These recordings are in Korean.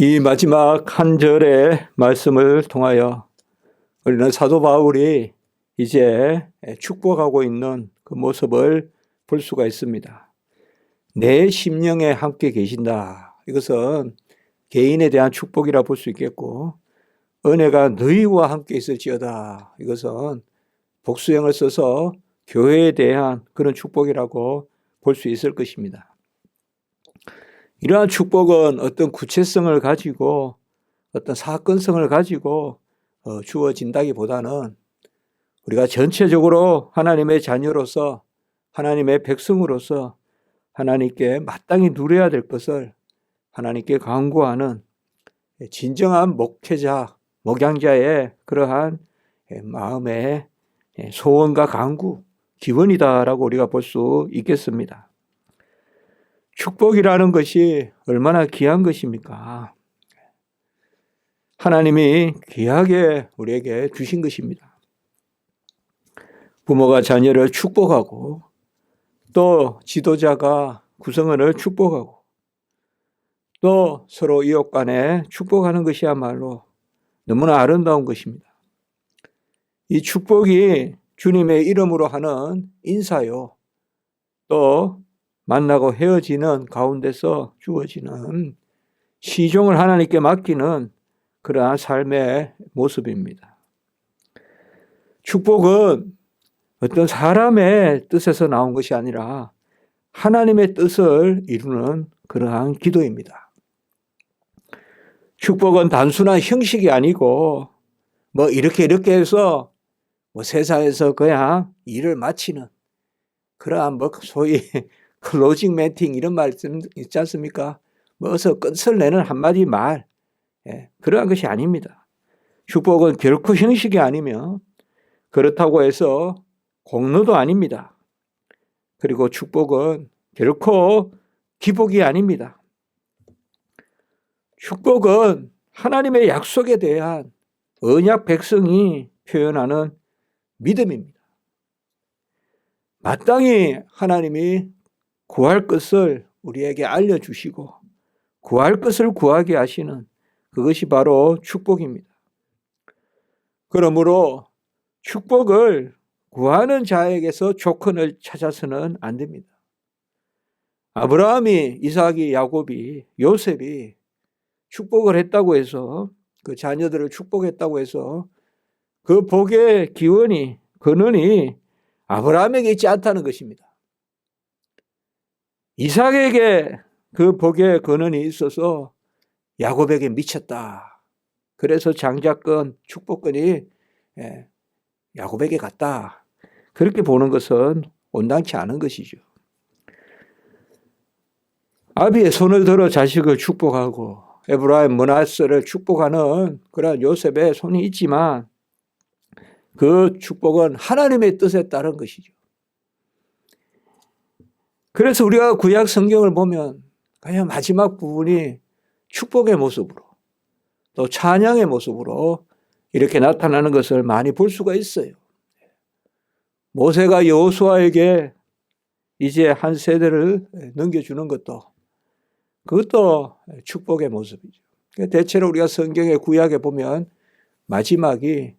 이 마지막 한 절의 말씀을 통하여 우리는 사도 바울이 이제 축복하고 있는 그 모습을 볼 수가 있습니다. 내 심령에 함께 계신다. 이것은 개인에 대한 축복이라 볼 수 있겠고, 은혜가 너희와 함께 있을지어다. 이것은 복수형을 써서 교회에 대한 그런 축복이라고 볼 수 있을 것입니다. 이러한 축복은 어떤 구체성을 가지고 어떤 사건성을 가지고 주어진다기보다는 우리가 전체적으로 하나님의 자녀로서 하나님의 백성으로서 하나님께 마땅히 누려야 될 것을 하나님께 간구하는 진정한 목회자, 목양자의 그러한 마음의 소원과 간구, 기원이다라고 우리가 볼 수 있겠습니다. 축복이라는 것이 얼마나 귀한 것입니까? 하나님이 귀하게 우리에게 주신 것입니다. 부모가 자녀를 축복하고 또 지도자가 구성원을 축복하고 또 서로 이웃 간에 축복하는 것이야말로 너무나 아름다운 것입니다. 이 축복이 주님의 이름으로 하는 인사요. 또 만나고 헤어지는 가운데서 주어지는 시종을 하나님께 맡기는 그러한 삶의 모습입니다. 축복은 어떤 사람의 뜻에서 나온 것이 아니라 하나님의 뜻을 이루는 그러한 기도입니다. 축복은 단순한 형식이 아니고 이렇게 해서 세상에서 그냥 일을 마치는 그러한 소위 클로징 멘팅 이런 말씀 있지 않습니까? 어서 끝을 내는 한마디 말, 그러한 것이 아닙니다. 축복은 결코 형식이 아니며 그렇다고 해서 공로도 아닙니다. 그리고 축복은 결코 기복이 아닙니다. 축복은 하나님의 약속에 대한 언약 백성이 표현하는 믿음입니다. 마땅히 하나님이 구할 것을 우리에게 알려주시고 구할 것을 구하게 하시는 그것이 바로 축복입니다. 그러므로 축복을 구하는 자에게서 조건을 찾아서는 안 됩니다. 아브라함이, 이삭이, 야곱이, 요셉이 축복을 했다고 해서 그 자녀들을 축복했다고 해서 그 복의 기원이, 근원이 아브라함에게 있지 않다는 것입니다. 이삭에게 그 복의 근원이 있어서 야곱에게 미쳤다. 그래서 장자권, 축복권이 야곱에게 갔다. 그렇게 보는 것은 온당치 않은 것이죠. 아비의 손을 들어 자식을 축복하고 에브라임 므낫세를 축복하는 그런 요셉의 손이 있지만 그 축복은 하나님의 뜻에 따른 것이죠. 그래서 우리가 구약 성경을 보면 그냥 마지막 부분이 축복의 모습으로 또 찬양의 모습으로 이렇게 나타나는 것을 많이 볼 수가 있어요. 모세가 여호수아에게 이제 한 세대를 넘겨주는 그것도 축복의 모습이죠. 대체로 우리가 성경의 구약에 보면 마지막이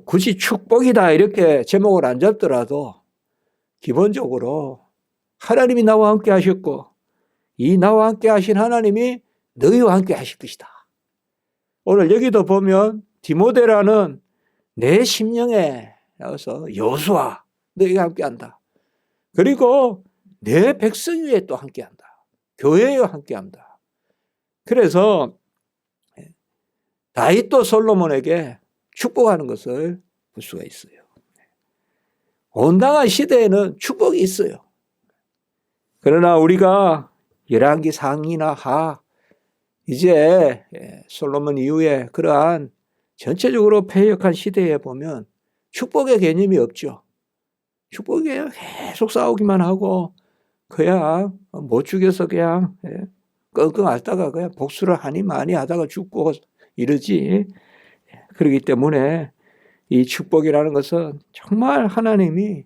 굳이 축복이다 이렇게 제목을 안 잡더라도 기본적으로 하나님이 나와 함께 하셨고 이 나와 함께 하신 하나님이 너희와 함께 하실 것이다. 오늘 여기도 보면 디모데라는 내 심령에 나와서 여호수아 너희가 함께 한다. 그리고 내 백성 위에 또 함께 한다. 교회와 함께 한다. 그래서 다윗도 솔로몬에게 축복하는 것을 볼 수가 있어요. 온당한 시대에는 축복이 있어요. 그러나 우리가 열왕기 상이나 하 이제 솔로몬 이후에 그러한 전체적으로 패역한 시대에 보면 축복의 개념이 없죠. 축복이 계속 싸우기만 하고 그냥 못 죽여서 그냥 끙끙 앓다가 그냥 복수를 하니 많이 하다가 죽고 이러지. 그렇기 때문에 이 축복이라는 것은 정말 하나님이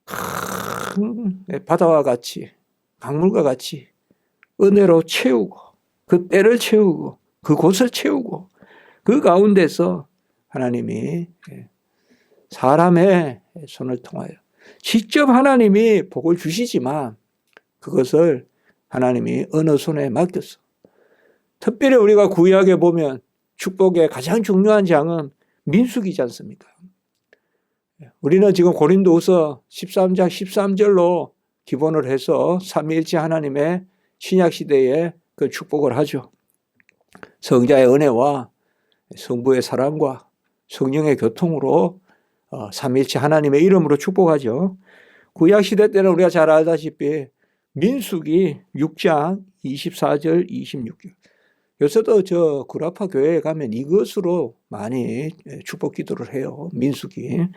큰 바다와 같이 강물과 같이 은혜로 채우고 그 때를 채우고 그 곳을 채우고 그 가운데서 하나님이 사람의 손을 통하여 직접 하나님이 복을 주시지만 그것을 하나님이 어느 손에 맡겼어. 특별히 우리가 구약에 보면 축복의 가장 중요한 장은 민수기지 않습니까? 우리는 지금 고린도후서 13장 13절로 기본을 해서 삼위일체 하나님의 신약시대에 그 축복을 하죠. 성자의 은혜와 성부의 사랑과 성령의 교통으로 삼위일체 하나님의 이름으로 축복하죠. 구약시대 때는 우리가 잘 알다시피 민수기 6장 24절 26절. 요새도 저 구라파 교회에 가면 이것으로 많이 축복 기도를 해요. 민수기.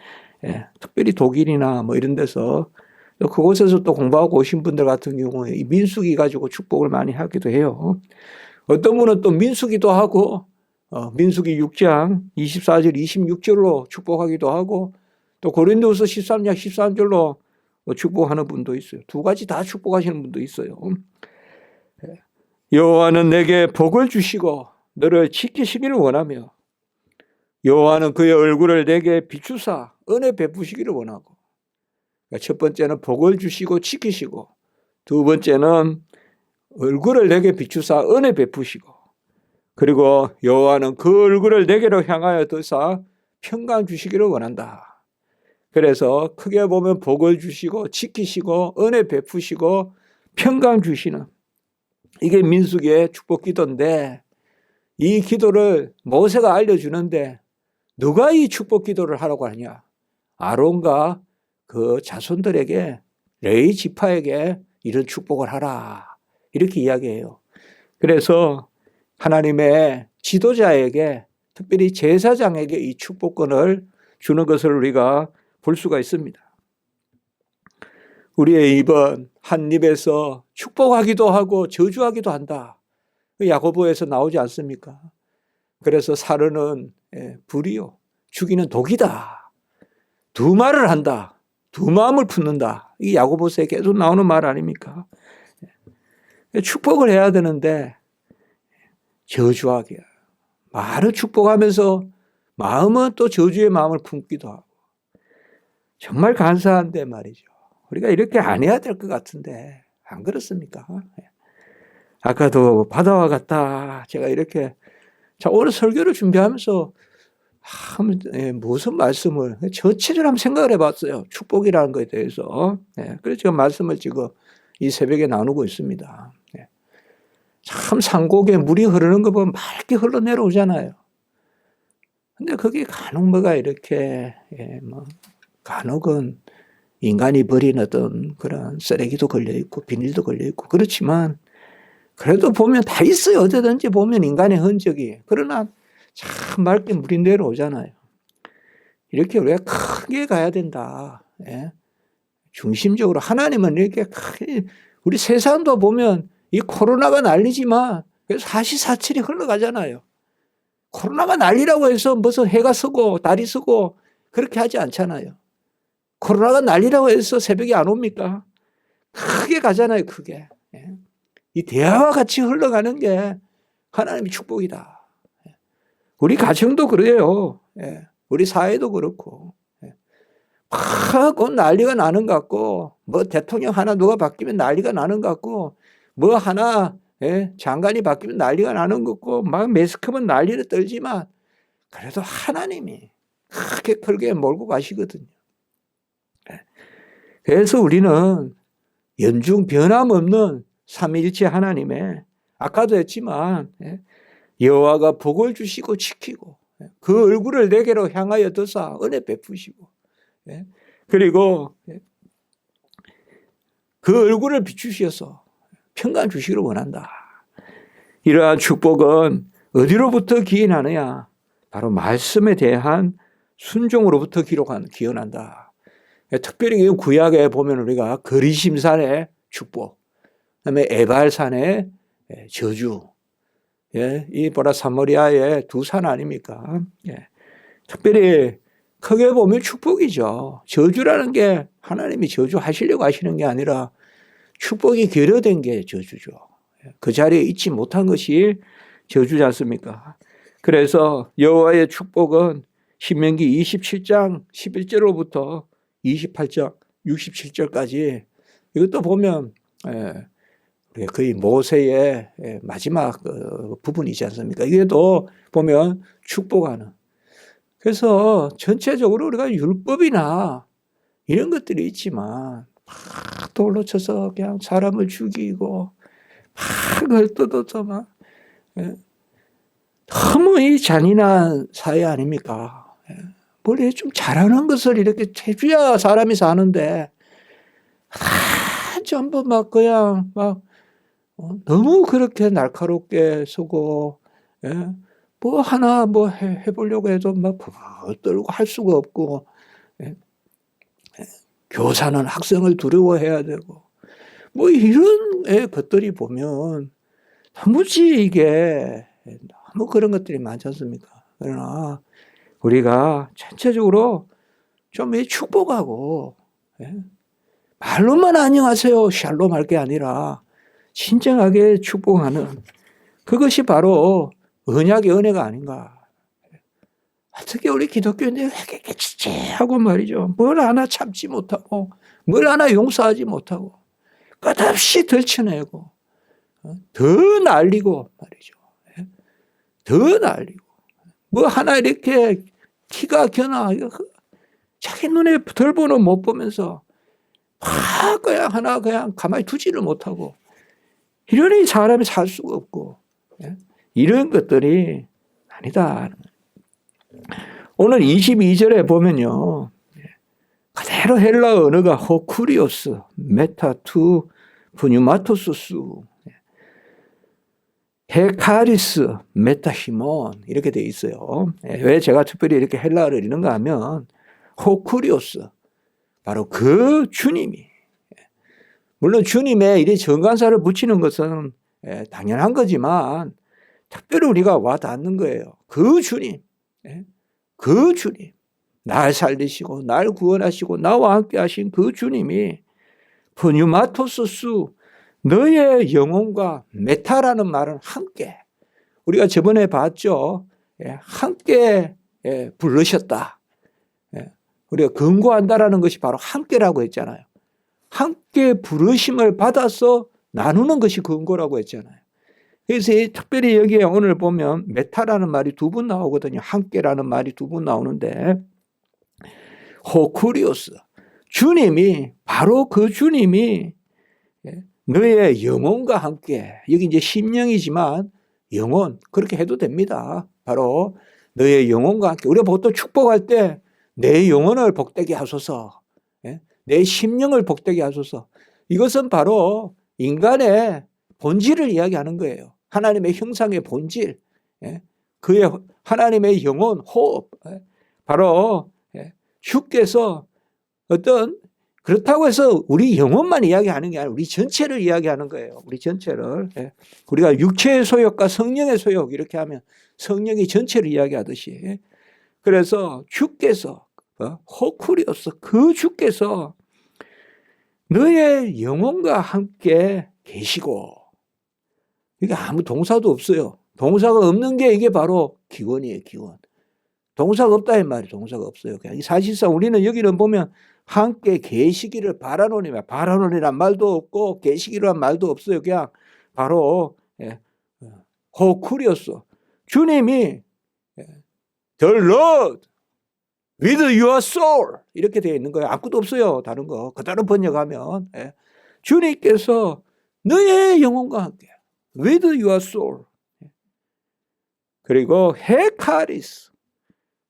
특별히 독일이나 뭐 이런 데서 그곳에서 또 공부하고 오신 분들 같은 경우에 이 민수기 가지고 축복을 많이 하기도 해요. 어떤 분은 또 민수기도 하고 민수기 6장 24절 26절로 축복하기도 하고 또 고린도후서 13장 13절로 축복하는 분도 있어요. 두 가지 다 축복하시는 분도 있어요. 여호와는 내게 복을 주시고 너를 지키시기를 원하며 여호와는 그의 얼굴을 내게 비추사 은혜 베푸시기를 원하고. 그러니까 첫 번째는 복을 주시고 지키시고 두 번째는 얼굴을 내게 비추사 은혜 베푸시고 그리고 여호와는 그 얼굴을 내게로 향하여 드사 평강 주시기를 원한다. 그래서 크게 보면 복을 주시고 지키시고 은혜 베푸시고 평강 주시는 이게 민수기의 축복 기도인데 이 기도를 모세가 알려주는데 누가 이 축복 기도를 하라고 하냐? 아론과 그 자손들에게 레위 지파에게 이런 축복을 하라 이렇게 이야기해요. 그래서 하나님의 지도자에게 특별히 제사장에게 이 축복권을 주는 것을 우리가 볼 수가 있습니다. 우리의 입은 한 입에서 축복하기도 하고 저주하기도 한다. 야고보에서 나오지 않습니까? 그래서 사르는 불이요 죽이는 독이다. 두 말을 한다. 두 마음을 품는다. 이 야고보서에 계속 나오는 말 아닙니까? 축복을 해야 되는데 저주하게 말은 축복하면서 마음은 또 저주의 마음을 품기도 하고 정말 간사한데 말이죠. 우리가 이렇게 안 해야 될 것 같은데 안 그렇습니까? 아까도 바다와 같다. 제가 이렇게 오늘 설교를 준비하면서 무슨 말씀을 전체를 한번 생각을 해봤어요. 축복이라는 것에 대해서. 그래서 제가 말씀을 지금 이 새벽에 나누고 있습니다. 참 산곡에 물이 흐르는 거 보면 맑게 흘러내려오잖아요. 근데 거기 간혹 뭐가 이렇게 간혹은 인간이 버린 어떤 그런 쓰레기도 걸려있고 비닐도 걸려있고 그렇지만 그래도 보면 다 있어요. 어디든지 보면 인간의 흔적이. 그러나 참 맑게 물이 내려오잖아요. 이렇게 우리가 크게 가야 된다. 중심적으로 하나님은 이렇게 크게 우리 세상도 보면 이 코로나가 난리지만 사시사철이 흘러가잖아요. 코로나가 난리라고 해서 무슨 해가 서고 달이 서고 그렇게 하지 않잖아요. 코로나가 난리라고 해서 새벽에 안 옵니까? 크게 가잖아요. 크게. 이 대화와 같이 흘러가는 게 하나님의 축복이다. 우리 가정도 그래요. 우리 사회도 그렇고. 막 난리가 나는 것 같고 뭐 대통령 하나 누가 바뀌면 난리가 나는 것 같고 뭐 하나 장관이 바뀌면 난리가 나는 것 같고 막 매스컴은 난리를 떨지만 그래도 하나님이 크게 크게 몰고 가시거든요. 그래서 우리는 연중 변함없는 삼위일체 하나님의 아까도 했지만 여호와가 복을 주시고 지키고 그 얼굴을 내게로 향하여 드사 은혜 베푸시고 그리고 그 얼굴을 비추셔서 평강 주시기를 원한다. 이러한 축복은 어디로부터 기인하느냐? 바로 말씀에 대한 순종으로부터 기원한다. 특별히 구약에 보면 우리가 거리심산의 축복, 그다음에 에발산의 저주, 이 사마리아의 두 산 아닙니까? 특별히 크게 보면 축복이죠. 저주라는 게 하나님이 저주하시려고 하시는 게 아니라 축복이 결여된 게 저주죠. 그 자리에 있지 못한 것이 저주지 않습니까? 그래서 여호와의 축복은 신명기 27장 11절로부터 28장 67절까지 이것도 보면 거의 모세의 마지막 부분이지 않습니까? 이게도 보면 축복하는. 그래서 전체적으로 우리가 율법이나 이런 것들이 있지만 막 돌로 쳐서 그냥 사람을 죽이고 막 헐뜯어서 막 너무 이 잔인한 사회 아닙니까? 원래 좀 잘하는 것을 이렇게 해줘야 사람이 사는데 전부 막 그냥 막 너무 그렇게 날카롭게 쓰고 뭐 하나 뭐 해보려고 해도 막 떨고 할 수가 없고 교사는 학생을 두려워해야 되고 뭐 이런 것들이 보면 도무지 이게 너무 그런 것들이 많지 않습니까? 그러나 우리가 전체적으로 좀 축복하고 말로만 안녕하세요 샬롬 할 게 아니라 진정하게 축복하는 그것이 바로 언약의 은혜가 아닌가. 어떻게 우리 기독교인들이 왜 이렇게 찌찌하고 말이죠. 뭘 하나 참지 못하고 뭘 하나 용서하지 못하고 끝없이 들쳐내고 더 날리고 말이죠. 더 날리고 뭐 하나 이렇게 티가 겨나 자기 눈에 덜 보는 못 보면서 막 그냥 하나 그냥 가만히 두지를 못하고 이러니 사람이 살 수가 없고 이런 것들이 아니다. 오늘 22절에 보면요. 그대로 헬라 언어가 호쿠리오스, 메타투, 푸뉴마토스수, 헤카리스, 메타히몬 이렇게 되어 있어요. 왜 제가 특별히 이렇게 헬라어를 읽는가 하면 호쿠리오스, 바로 그 주님이 물론 주님의 이 정관사를 붙이는 것은 당연한 거지만 특별히 우리가 와 닿는 거예요. 그 주님, 그 주님, 날 살리시고 날 구원하시고 나와 함께 하신 그 주님이 푸뉴마토스수 너의 영혼과 메타라는 말은 함께 우리가 저번에 봤죠. 함께 부르셨다. 우리가 근거한다라는 것이 바로 함께라고 했잖아요. 함께 부르심을 받아서 나누는 것이 근거라고 했잖아요. 그래서 특별히 여기에 오늘 보면 메타라는 말이 두 번 나오거든요. 함께라는 말이 두 번 나오는데 호쿠리오스 주님이 바로 그 주님이 너의 영혼과 함께 여기 이제 심령이지만 영혼 그렇게 해도 됩니다. 바로 너의 영혼과 함께 우리가 보통 축복할 때 내 영혼을 복되게 하소서 내 심령을 복되게 하소서 이것은 바로 인간의 본질을 이야기하는 거예요. 하나님의 형상의 본질 그의 하나님의 영혼 호흡 바로 주께서 어떤 그렇다고 해서 우리 영혼만 이야기하는 게 아니라 우리 전체를 이야기하는 거예요. 우리 전체를 우리가 육체의 소욕과 성령의 소욕 이렇게 하면 성령이 전체를 이야기하듯이 그래서 주께서 호쿠리오스 그 주께서 너의 영혼과 함께 계시고 이게 아무 동사도 없어요. 동사가 없는 게 이게 바로 기원이에요. 기원. 동사가 없다 이 말이 동사가 없어요. 그냥 사실상 우리는 여기는 보면 함께 계시기를 바라노니라 바라노니란 말도 없고 계시기란 말도 없어요. 그냥 바로 호쿠리오스 주님이 The Lord with your soul 이렇게 되어 있는 거예요. 아무것도 없어요. 다른 거 그대로 번역하면 주님께서 너의 영혼과 함께 with your soul 그리고 헤카리스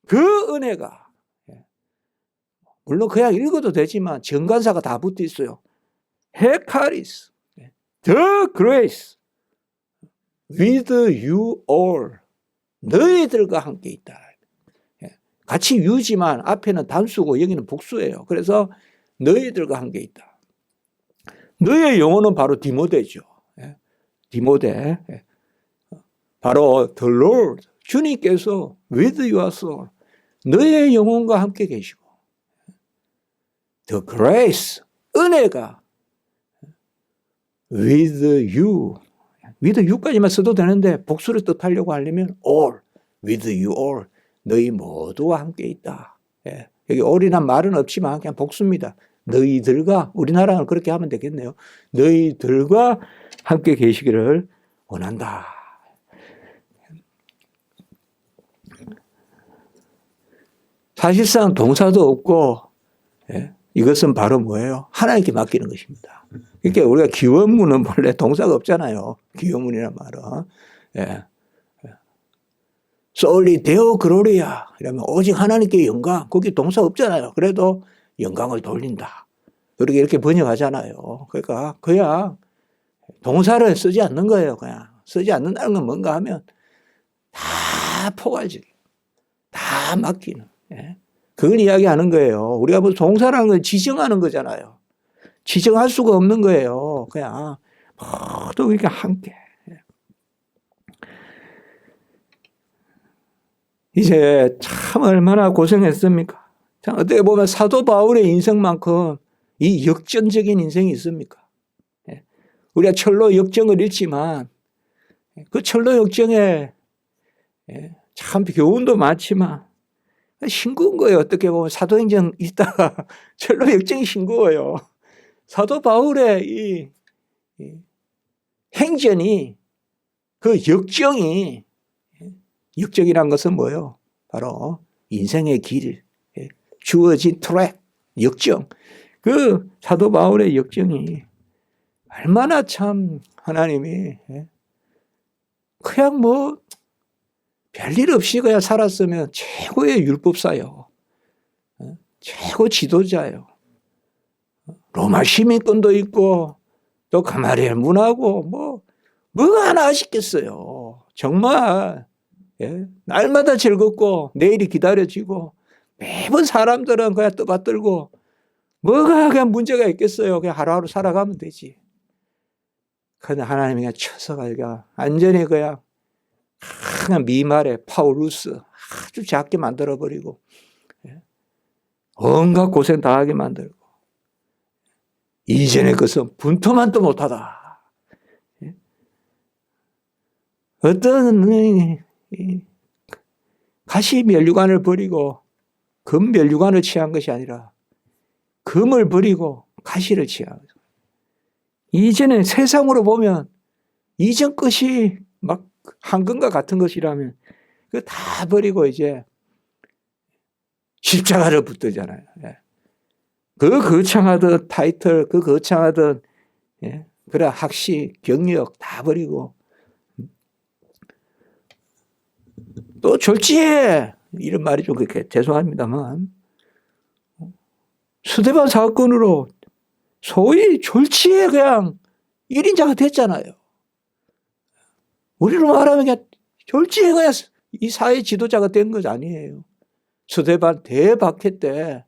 그 은혜가 물론 그냥 읽어도 되지만 정관사가 다 붙어 있어요. 헤카리스 the grace with you all 너희들과 함께 있다. 같이 유지만 앞에는 단수고 여기는 복수예요. 그래서 너희들과 함께 있다. 너의 영혼은 바로 디모데죠. 디모데 바로 the Lord 주님께서 with your soul 너의 영혼과 함께 계시고 the grace 은혜가 with you with you까지만 써도 되는데 복수를 뜻하려고 하려면 all, with you all, 너희 모두와 함께 있다. 예. 여기 all이란 말은 없지만 그냥 복수입니다. 너희들과, 우리나라는 그렇게 하면 되겠네요. 너희들과 함께 계시기를 원한다. 사실상 동사도 없고, 예. 이것은 바로 뭐예요? 하나님께 맡기는 것입니다. 그러니까 우리가 기원문은 원래 동사가 없잖아요. 기원문이란 말은. 예. 솔리 데오 그로리아 이러면 오직 하나님께 영광. 거기 동사 없잖아요. 그래도 영광을 돌린다. 이렇게 번역하잖아요. 그러니까 그냥 동사를 쓰지 않는 거예요. 그냥 쓰지 않는다는 건 뭔가 하면 다 포괄적이에요. 다 맡기는. 예. 그걸 이야기하는 거예요. 우리가 뭐 동사라는 건 지정하는 거잖아요. 지정할 수가 없는 거예요. 그냥 모두 이렇게 함께. 이제 참 얼마나 고생했습니까? 참 어떻게 보면 사도 바울의 인생만큼 이 역전적인 인생이 있습니까? 우리가 철로 역정을 읽지만 그 철로 역정에 참 교훈도 많지만 싱거운 거예요. 어떻게 보면 사도행전 읽다가 철로 역정이 싱거워요. 사도 바울의 이 행전이 그 역정이 역정이란 것은 뭐예요? 바로 인생의 길, 주어진 트랙, 역정. 그 사도 바울의 역정이 얼마나 참 하나님이 그냥 뭐 별일 없이 그냥 살았으면 최고의 율법사요. 최고 지도자요. 로마 시민권도 있고 또 가마리엘 문하고 뭐가 하나 아쉽겠어요. 정말 날마다 즐겁고 내일이 기다려지고 매번 사람들은 그냥 떠받들고 뭐가 그냥 문제가 있겠어요. 그냥 하루하루 살아가면 되지. 그런데 하나님이 그냥 쳐서 그냥 완전히 그냥 미말에 파울루스 아주 작게 만들어버리고 온갖 고생 다 하게 만들고 이전의 것은 분토만도 못하다. 어떤 가시 면류관을 버리고 금 면류관을 취한 것이 아니라 금을 버리고 가시를 취한 거죠. 이전에 세상으로 보면 이전 것이 막 황금과 같은 것이라면 그거 다 버리고 이제 십자가를 붙들잖아요. 그 거창하던 타이틀, 그 거창하던 그래 학식, 경력 다 버리고 또 졸지에 이런 말이 좀 그렇게 죄송합니다만 스데반 사건으로 소위 졸지에 그냥 1인자가 됐잖아요. 우리로 말하면 그냥 졸지에 그냥 이 사회 지도자가 된 것 아니에요. 스데반 대박해 때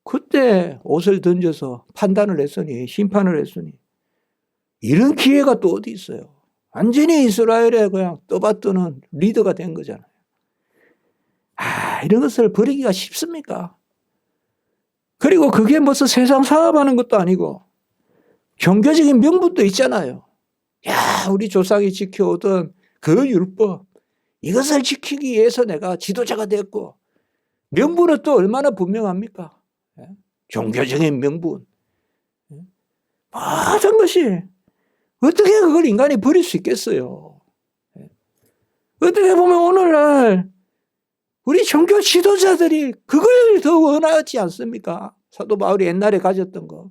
그때 옷을 던져서 판단을 했으니 심판을 했으니 이런 기회가 또 어디 있어요. 완전히 이스라엘에 그냥 떠받드는 리더가 된 거잖아요. 이런 것을 버리기가 쉽습니까? 그리고 그게 무슨 세상 사업하는 것도 아니고 종교적인 명분도 있잖아요. 우리 조상이 지켜오던 그 율법 이것을 지키기 위해서 내가 지도자가 됐고 명분은 또 얼마나 분명합니까? 종교적인 명분 모든 것이 어떻게 그걸 인간이 버릴 수 있겠어요? 어떻게 보면 오늘날 우리 종교 지도자들이 그걸 더 원하지 않습니까? 사도 바울이 옛날에 가졌던 거.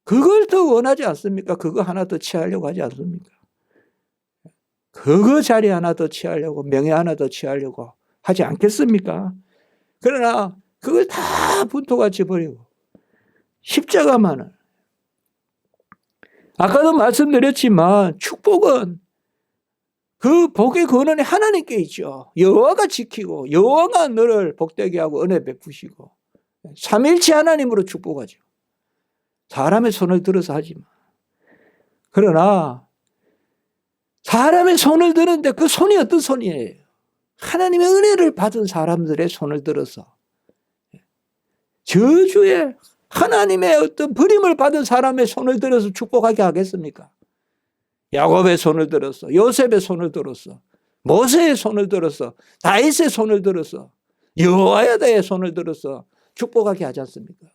그걸 더 원하지 않습니까? 그거 하나 더 취하려고 하지 않습니까? 그거 자리 하나 더 취하려고, 명예 하나 더 취하려고 하지 않겠습니까? 그러나 그걸 다 분토같이 버리고 십자가만을. 아까도 말씀드렸지만 축복은 그 복의 근원이 하나님께 있죠. 여호와가 지키고 여호와가 너를 복되게 하고 은혜 베푸시고 삼일체 하나님으로 축복하죠. 사람의 손을 들어서 하지만. 그러나 사람의 손을 드는데 그 손이 어떤 손이에요? 하나님의 은혜를 받은 사람들의 손을 들어서 저주에 하나님의 어떤 버림을 받은 사람의 손을 들어서 축복하게 하겠습니까? 야곱의 손을 들어서, 요셉의 손을 들어서, 모세의 손을 들어서, 다윗의 손을 들어서, 여호와의 손을 들어서 축복하게 하지 않습니까?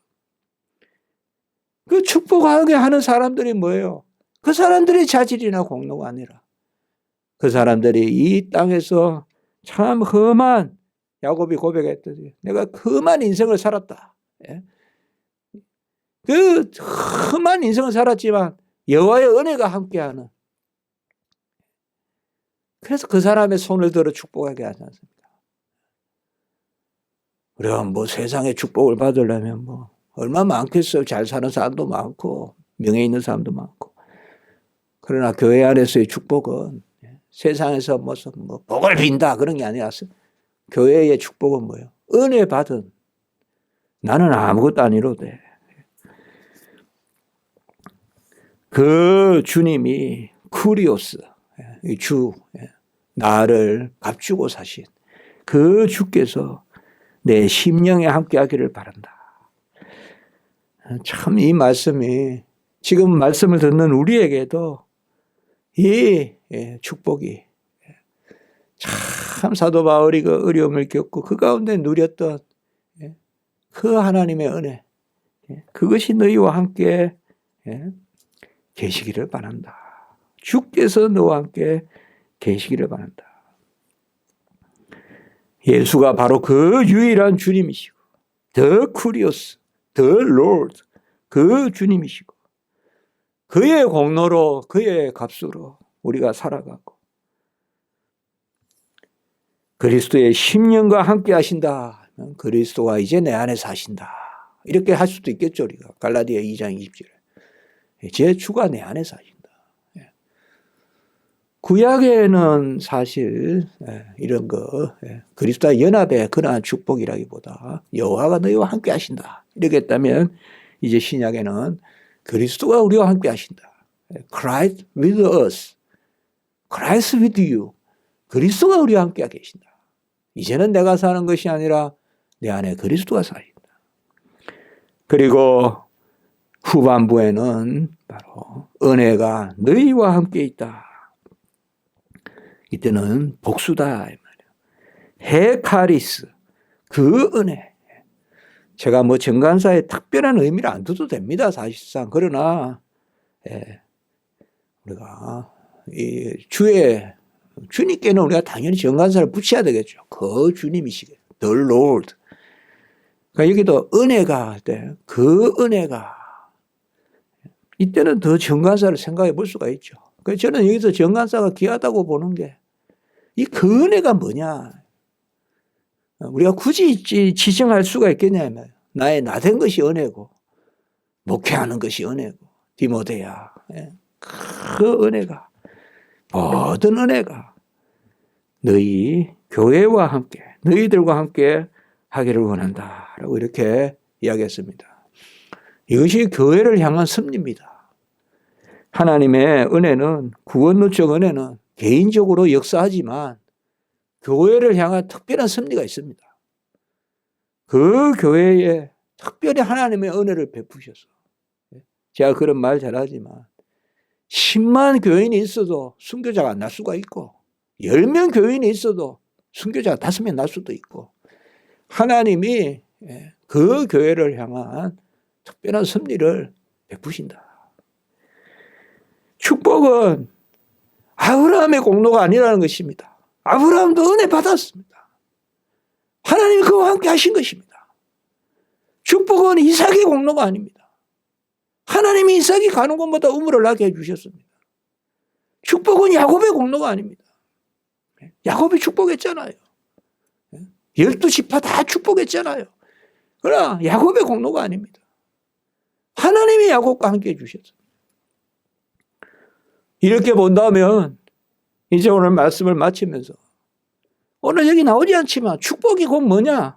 그 축복하게 하는 사람들이 뭐예요? 그 사람들의 자질이나 공로가 아니라 그 사람들이 이 땅에서 참 험한, 야곱이 고백했듯이 내가 험한 인생을 살았다. 그 험한 인생을 살았지만 여호와의 은혜가 함께하는, 그래서 그 사람의 손을 들어 축복하게 하지 않습니까? 우리가 뭐 세상에 축복을 받으려면 뭐 얼마 많겠어요. 잘 사는 사람도 많고 명예 있는 사람도 많고. 그러나 교회 안에서의 축복은 세상에서 무슨 뭐 복을 빈다 그런 게 아니라 교회의 축복은 뭐예요? 은혜 받은, 나는 아무것도 안 이루되 그 주님이 쿠리오스, 주, 나를 값주고 사신 그 주께서 내 심령에 함께하기를 바란다. 참 이 말씀이 지금 말씀을 듣는 우리에게도 이 축복이, 참 사도 바울이 그 어려움을 겪고 그 가운데 누렸던 그 하나님의 은혜, 그것이 너희와 함께 계시기를 바란다. 주께서 너와 함께 계시기를 바란다. 예수가 바로 그 유일한 주님이시고 The Curious, The Lord, 그 주님이시고 그의 공로로 그의 값으로 우리가 살아가고 그리스도의 심령과 함께 하신다. 그리스도가 이제 내 안에 사신다. 이렇게 할 수도 있겠죠. 우리가 갈라디아 2장 20절에 제 주가 내 안에 사신다. 구약에는 사실 이런 거 그리스도와 연합의 그러한 축복이라기보다 여호와가 너희와 함께 하신다 이렇게 했다면, 이제 신약에는 그리스도가 우리와 함께 하신다. Christ with us, Christ with you. 그리스도가 우리와 함께 계신다. 이제는 내가 사는 것이 아니라 내 안에 그리스도가 사신다. 그리고 후반부에는 바로 은혜가 너희와 함께 있다. 이때는 복수다 이 말이에요. 헤카리스, 그 은혜. 제가 뭐 정간사에 특별한 의미를 안 둬도 됩니다, 사실상. 그러나 우리가 이 주님께는 우리가 당연히 정간사를 붙여야 되겠죠. 그 주님이시게, The Lord. 그러니까 여기도 은혜가 할 때, 그 은혜가, 이때는 더 정간사를 생각해 볼 수가 있죠. 그래서 저는 여기서 정간사가 귀하다고 보는 게, 이 그 은혜가 뭐냐. 우리가 굳이 지정할 수가 있겠냐면, 나의 나된 것이 은혜고, 목회하는 것이 은혜고, 디모데야. 그 은혜가, 모든 은혜가 너희 교회와 함께, 너희들과 함께 하기를 원한다. 라고 이렇게 이야기했습니다. 이것이 교회를 향한 섭리입니다. 하나님의 은혜는, 구원론적 은혜는 개인적으로 역사하지만 교회를 향한 특별한 섭리가 있습니다. 그 교회에 특별히 하나님의 은혜를 베푸셔서, 제가 그런 말 잘하지만 10만 교인이 있어도 순교자가 날 수가 있고 10명 교인이 있어도 순교자가 5명 날 수도 있고, 하나님이 그 교회를 향한 특별한 섭리를 베푸신다. 축복은 아브라함의 공로가 아니라는 것입니다. 아브라함도 은혜 받았습니다. 하나님이 그와 함께 하신 것입니다. 축복은 이삭의 공로가 아닙니다. 하나님이 이삭이 가는 곳마다 우물을 나게 해주셨습니다. 축복은 야곱의 공로가 아닙니다. 야곱이 축복했잖아요. 12지파 다 축복했잖아요. 그러나 야곱의 공로가 아닙니다. 하나님이 야곱과 함께 해주셨습니다. 이렇게 본다면 이제 오늘 말씀을 마치면서, 오늘 여기 나오지 않지만 축복이 곧 뭐냐?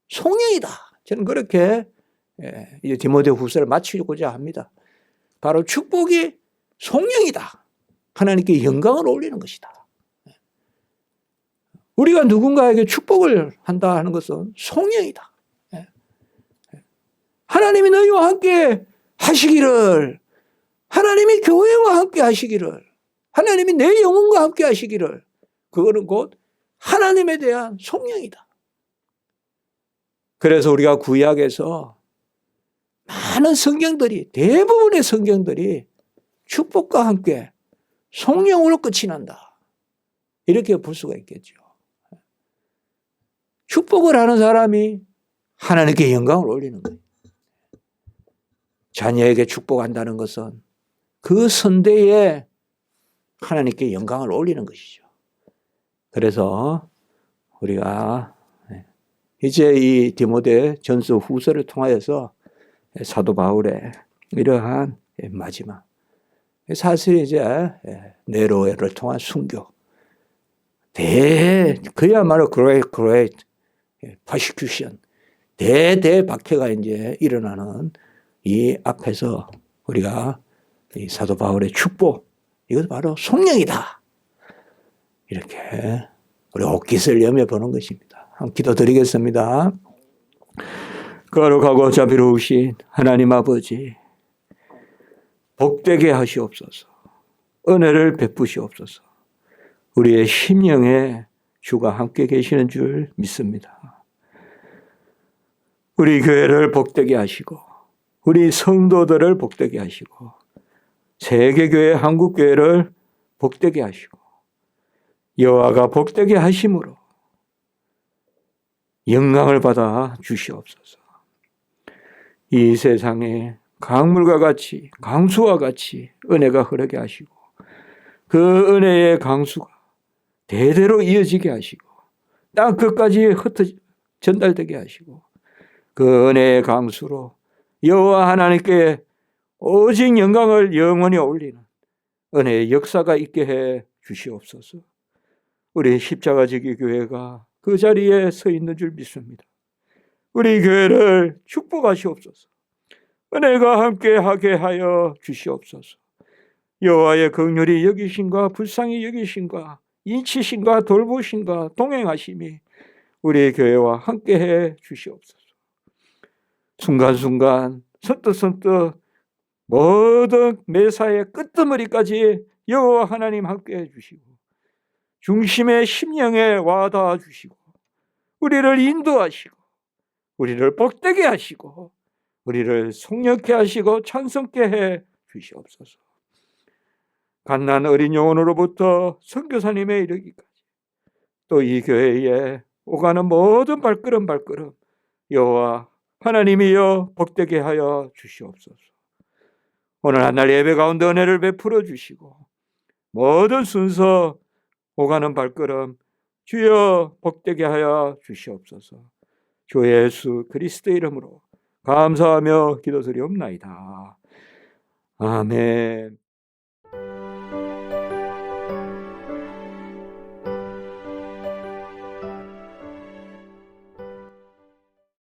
송영이다. 저는 그렇게 이제 디모데 후서를 마치고자 합니다. 바로 축복이 송영이다. 하나님께 영광을 올리는 것이다. 우리가 누군가에게 축복을 한다 하는 것은 송영이다. 하나님이 너희와 함께 하시기를, 하나님이 교회와 함께 하시기를, 하나님이 내 영혼과 함께 하시기를, 그거는 곧 하나님에 대한 성령이다. 그래서 우리가 구약에서 많은 성경들이, 대부분의 성경들이 축복과 함께 성령으로 끝이 난다, 이렇게 볼 수가 있겠죠. 축복을 하는 사람이 하나님께 영광을 올리는 거예요. 자녀에게 축복한다는 것은 그 선대에 하나님께 영광을 올리는 것이죠. 그래서 우리가 이제 이 디모데 전서 후서를 통하여서 사도 바울의 이러한 마지막, 사실 이제 네로를 통한 순교, 그야말로 그레이트 퍼시큐션, 대박해가 이제 일어나는 이 앞에서 우리가 이 사도 바울의 축복, 이것도 바로 성령이다, 이렇게 우리 옷깃을 여며보는 것입니다. 한번 기도드리겠습니다. 거룩하고 자비로우신 하나님 아버지, 복되게 하시옵소서. 은혜를 베푸시옵소서. 우리의 심령에 주가 함께 계시는 줄 믿습니다. 우리 교회를 복되게 하시고, 우리 성도들을 복되게 하시고, 세계교회 한국교회를 복되게 하시고, 여호와가 복되게 하심으로 영광을 받아 주시옵소서. 이 세상에 강물과 같이, 강수와 같이 은혜가 흐르게 하시고, 그 은혜의 강수가 대대로 이어지게 하시고, 땅 끝까지 전달되게 하시고, 그 은혜의 강수로 여호와 하나님께 오직 영광을 영원히 올리는 은혜의 역사가 있게 해 주시옵소서. 우리 십자가지기 교회가 그 자리에 서 있는 줄 믿습니다. 우리 교회를 축복하시옵소서. 은혜가 함께하게 하여 주시옵소서. 여호와의 긍휼히 여기심과 불쌍히 여기심과 인치심과 돌보심과 동행하심이 우리 교회와 함께해 주시옵소서. 순간순간 선뜻선뜻 모든 매사의 끝머리까지 여호와 하나님 함께해 주시고, 중심의 심령에 와닿아 주시고, 우리를 인도하시고, 우리를 복되게 하시고, 우리를 속력케 하시고 찬송케 해 주시옵소서. 갓난 어린 영혼으로부터 선교사님에 이르기까지, 또 이 교회에 오가는 모든 발걸음 여호와 하나님이여 복되게 하여 주시옵소서. 오늘 한날 예배 가운데 은혜를 베풀어 주시고, 모든 순서 오가는 발걸음 주여 복되게 하여 주시옵소서. 주 예수 그리스도의 이름으로 감사하며 기도드리옵나이다. 아멘.